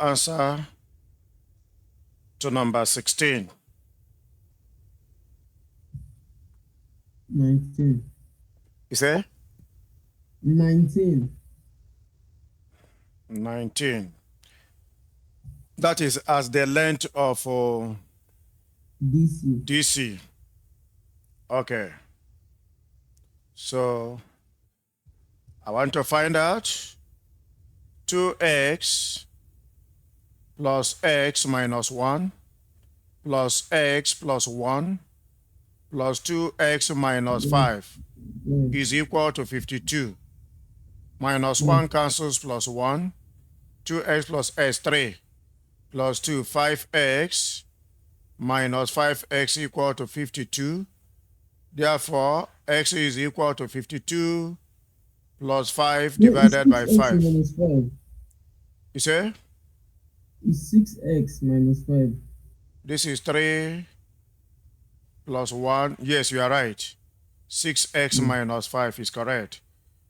answer to number 16? 19. You say? 19. 19. That is as the length of DC. DC. Okay. So I want to find out 2x plus x minus 1 plus x plus 1 plus 2x minus 5 is equal to 52. Minus 1 cancels plus 1. 2x plus x, 3 plus 2, 5x minus 5x equal to 52. Therefore, x is equal to 52 plus 5 divided by 5. Minus 5. You say? It's 6x minus 5. This is 3 plus 1. Yes, you are right. 6x minus 5 is correct.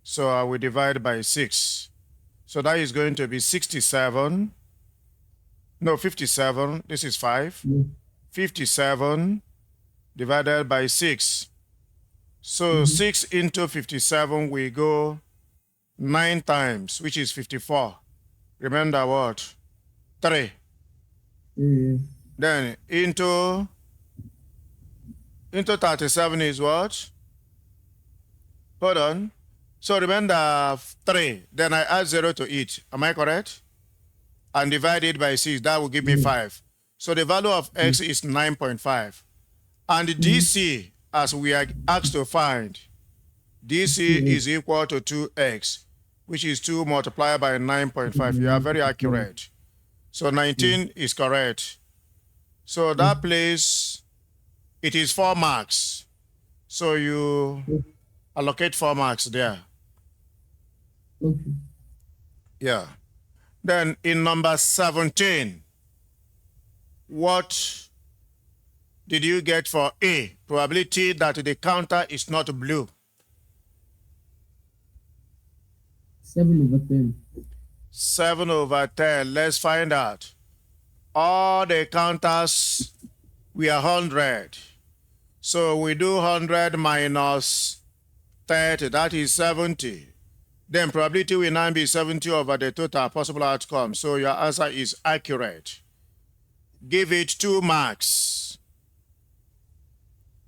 So I will divide by 6. So that is going to be 67. No, 57. This is 5. 57 divided by 6. So 6 into 57 will go 9 times, which is 54. Remember what? 3. Then into 37 is what? Hold on. So remember 3. Then I add 0 to it. Am I correct? And divide it by 6. That will give me 5. So the value of x is 9.5. And the DC, as we are asked to find, DC is equal to 2x, which is 2 multiplied by 9.5. You are very accurate. So 19 is correct. So that place, it is 4 marks. So you allocate 4 marks there. Okay. Yeah. Then in number 17, what did you get for A? Probability that the counter is not blue. 7/10. 7/10. Let's find out. All the counters, we are 100. So we do 100 minus 30. That is 70. Then probability will now be 70 over the total possible outcome. So your answer is accurate. Give it 2 marks.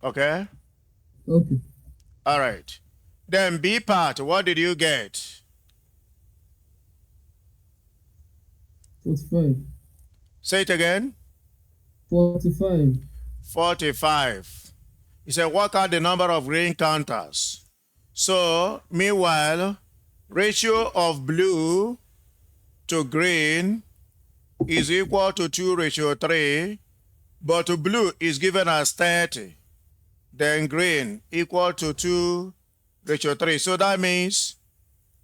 Okay? Okay. All right. Then B part, what did you get? 45. Say it again. 45. 45. He said, work out the number of green counters. So, meanwhile, ratio of blue to green is equal to 2:3, but blue is given as 30. Then green equal to 2:3. So that means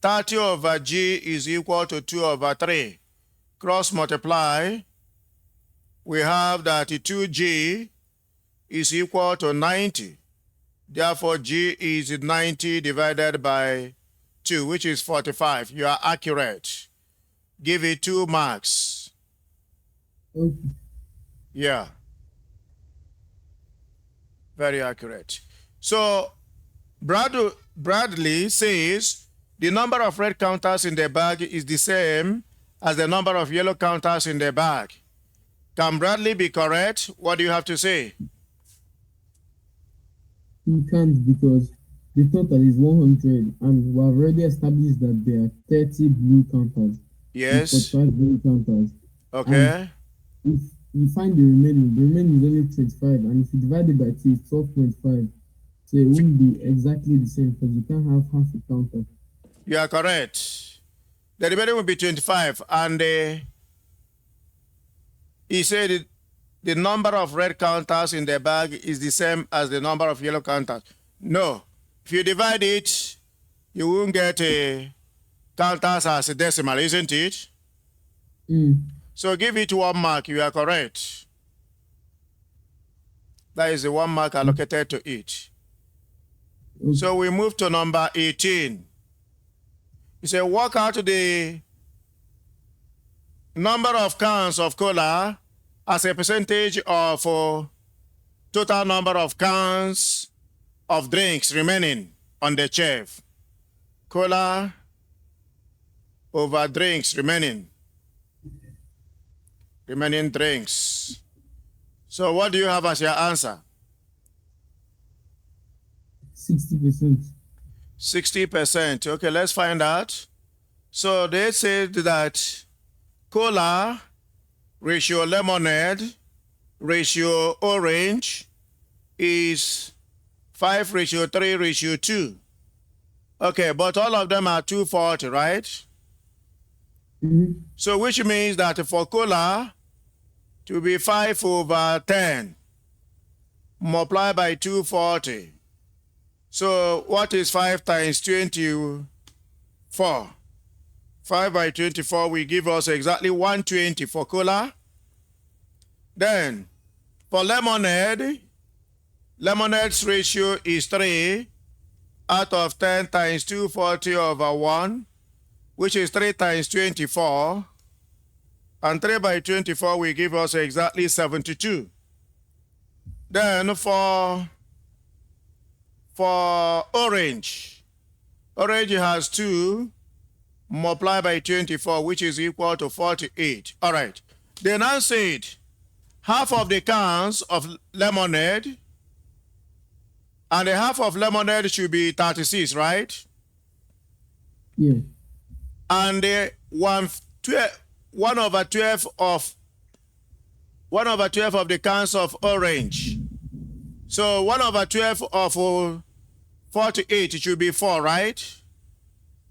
30 over G is equal to 2/3. Cross multiply, we have that 2G is equal to 90. Therefore, G is 90 divided by 2, which is 45. You are accurate. Give it 2 marks. Okay. Yeah. Very accurate. So, Bradley says the number of red counters in the bag is the same as the number of yellow counters in the bag. Can Bradley be correct? What do you have to say? You can't, because the total is 100 and we have already established that there are 30 blue counters. Yes. 45 blue counters. Okay. And if you find the remaining is only 25, and if you divide it by 2, it's 12.5. So it won't be exactly the same, because you can't have half a counter. You are correct. The remaining will be 25, and he said the number of red counters in the bag is the same as the number of yellow counters. No. If you divide it, you won't get counters as a decimal, isn't it? So give it 1 mark. You are correct. That is the 1 mark allocated to it. So we move to number 18. He said, work out the number of cans of cola as a percentage of total number of cans of drinks remaining on the shelf. Cola over drinks remaining drinks. So what do you have as your answer? 60%. 60%. Okay, let's find out. So they said that cola ratio lemonade ratio orange is 5:3:2. Okay, but all of them are 240, right? So which means that for cola to be 5/10 multiplied by 240. So what is 5 times 24? 5 by 24 will give us exactly 120 for cola. Then for lemonade, lemonade's ratio is 3 out of 10 times 240 over 1, which is 3 times 24. And 3 by 24 will give us exactly 72. Then for orange, orange has 2 multiplied by 24, which is equal to 48. All right. They now said half of the cans of lemonade, and the half of lemonade should be 36, right? Yeah. And the 1/12 of the cans of orange. So 1/12 of 48 should be 4, right?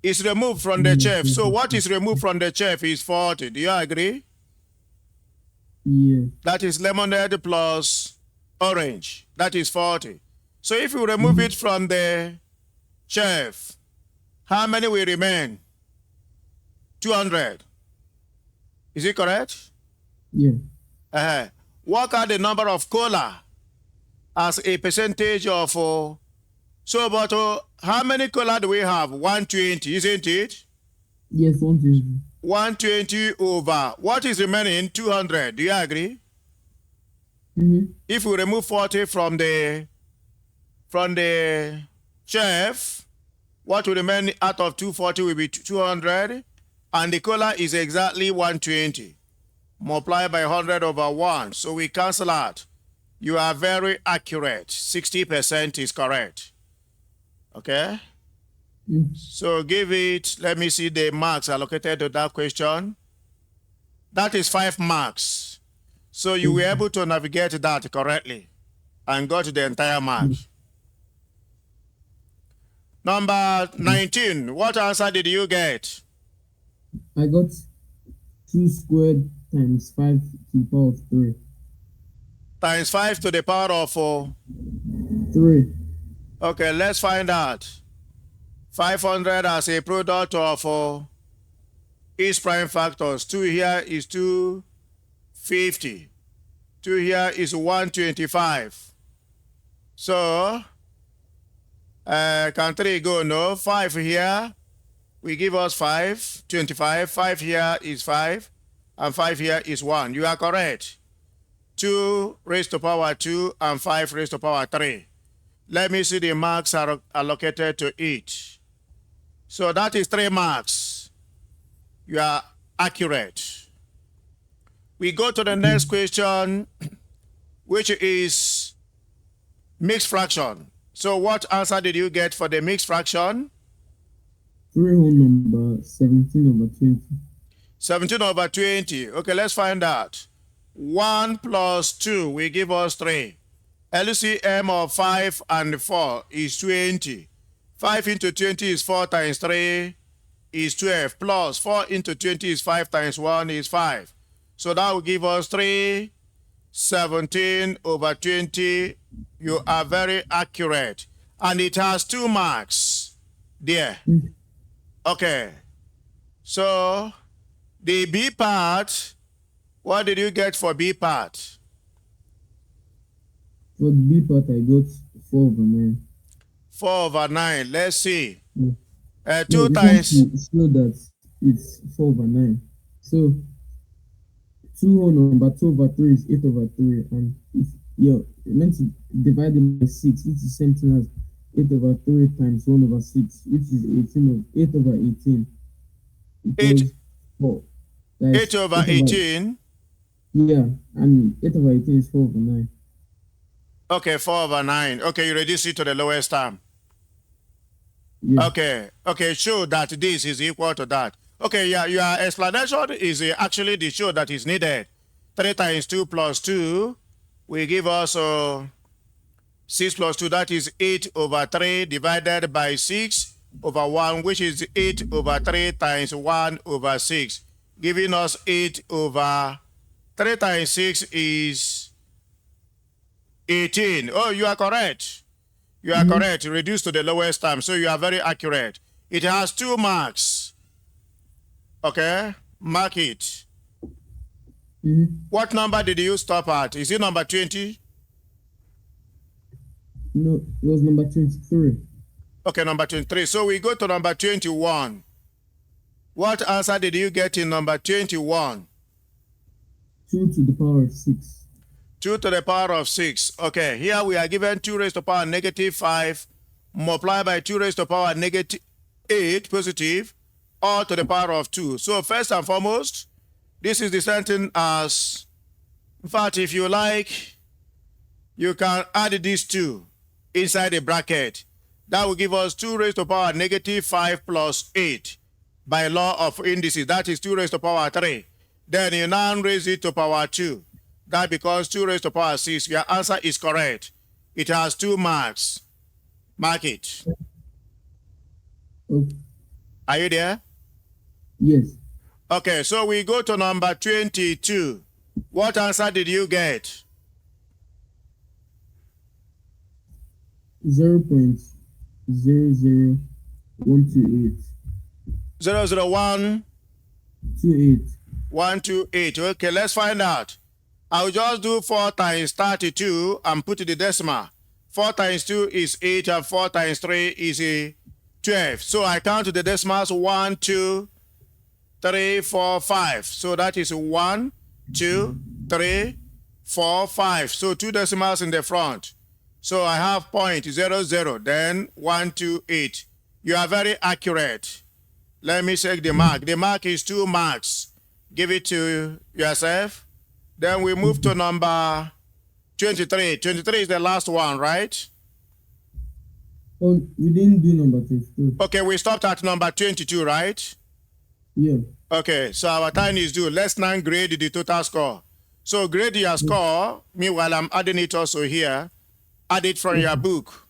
It's removed from the chef. So what is removed from the chef is 40. Do you agree? Yeah. That is lemonade plus orange. That is 40. So if you remove it from the chef, how many will remain? 200. Is it correct? Yeah. Work out the number of cola as a percentage of but how many cola do we have? 120, isn't it? Yes, 120. 120 over what is remaining? 200. Do you agree? If we remove 40 from the chef, what will remain out of 240 will be 200, and the cola is exactly 120 multiplied by 100 over 1. So we cancel out. You are very accurate. 60% is correct. Okay? So give it, let me see the marks allocated to that question. That is 5 marks. So you were able to navigate that correctly and got the entire mark. Number 19, what answer did you get? I got 2 squared times 5 to the power of 3. Times 5 to the power of 3. Okay, let's find out. 500 as a product of its prime factors. 2 here is 250. 2 here is 125. So, can 3 go? No. 5 here will give us 5. 25. 5 here is 5. And 5 here is 1. You are correct. 2 raised to power 2 and 5 raised to power 3. Let me see the marks are allocated to each. So that is 3 marks. You are accurate. We go to the next question, which is mixed fraction. So what answer did you get for the mixed fraction? 3 whole number, 17/20. 17/20. Okay, let's find out. 1 plus 2 will give us 3. LCM of 5 and 4 is 20. 5 into 20 is 4 times 3 is 12. Plus 4 into 20 is 5 times 1 is 5. So that will give us 3. 17/20. You are very accurate. And it has 2 marks there. Okay. So the B part, what did you get for B part? For the B part, I got 4/9. 4/9. Let's see. 2 No, times. show that it's 4/9. So 2 whole number 2 over 3 is 8 over 3, and if you're meant to divide it by 6, which is the same thing as 8 over 3 times 1 over 6, which is 8 over 18 equals 4. That is 8 over 18. Yeah, and 8 over 18 is 4 over 9. Okay, 4 over 9. Okay, you reduce it to the lowest term. Yeah. Okay, show that this is equal to that. Okay, yeah, your explanation is actually the show that is needed. 3 times 2 plus 2 will give us 6 plus 2, that is 8 over 3 divided by 6 over 1, which is 8 over 3 times 1 over 6, giving us 8 over 3 times 6 is 18. Oh, you are correct. You are correct. Reduced to the lowest term. So you are very accurate. It has 2 marks. Okay? Mark it. What number did you stop at? Is it number 20? No, it was number 23. Okay, number 23. So we go to number 21. What answer did you get in number 21? 2 to the power of 6. 2 to the power of 6. Okay, here we are given 2 raised to the power negative 5 multiplied by 2 raised to the power negative 8 positive, all to the power of 2. So first and foremost, this is the sentence as, in fact, if you like, you can add these 2 inside the bracket. That will give us 2 raised to the power negative 5 plus 8 by law of indices. That is 2 raised to the power 3. Then you now raise it to power 2. That becomes 2 raised to the power 6. Your answer is correct. It has 2 marks. Mark it. Okay. Are you there? Yes. Okay, so we go to number 22. What answer did you get? 0.00128. 001 28. 128. Okay, let's find out. I'll just do 4 times 32 and put the decimal. 4 times 2 is 8 and 4 times 3 is 12. So I count the decimals 1, 2, 3, 4, 5. So that is 1, 2, 3, 4, 5. So 2 decimals in the front. So I have 0.00, then 128. You are very accurate. Let me check the mark. The mark is 2 marks. Give it to yourself. Then we move to number 23. 23 is the last one, right? Oh, we didn't do number 22. Okay, we stopped at number 22, right? Yeah. Okay, so our time is due. Let's now grade the total score. So grade your score. Meanwhile, I'm adding it also here. Add it from your book.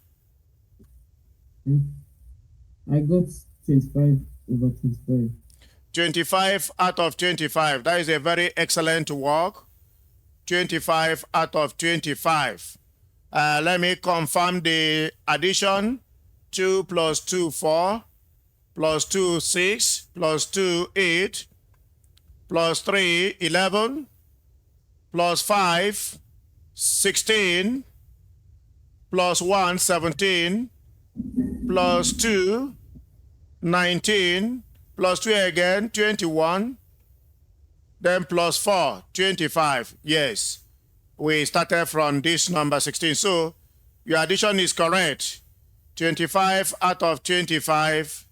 I got 25 over 25. 25 out of 25. That is a very excellent work. 25 out of 25. Let me confirm the addition. 2 plus 2, 4. Plus 2, 6. Plus 2, 8. Plus 3, 11. Plus 5, 16. Plus 1, 17. Plus 2, 19. Plus 2 again, 21. Then plus 4, 25. Yes, we started from this number 16. So your addition is correct. 25 out of 25.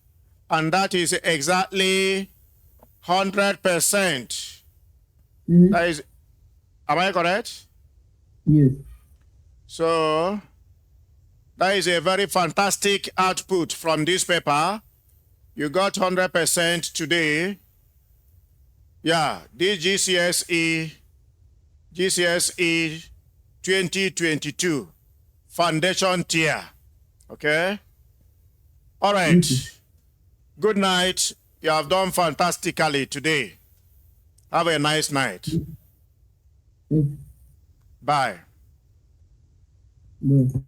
And that is exactly 100%. That is, am I correct? Yes. So that is a very fantastic output from this paper. You got 100% today. Yeah, this GCSE 2022 Foundation Tier. Okay? All right. Good night. You have done fantastically today. Have a nice night. Bye. Bye.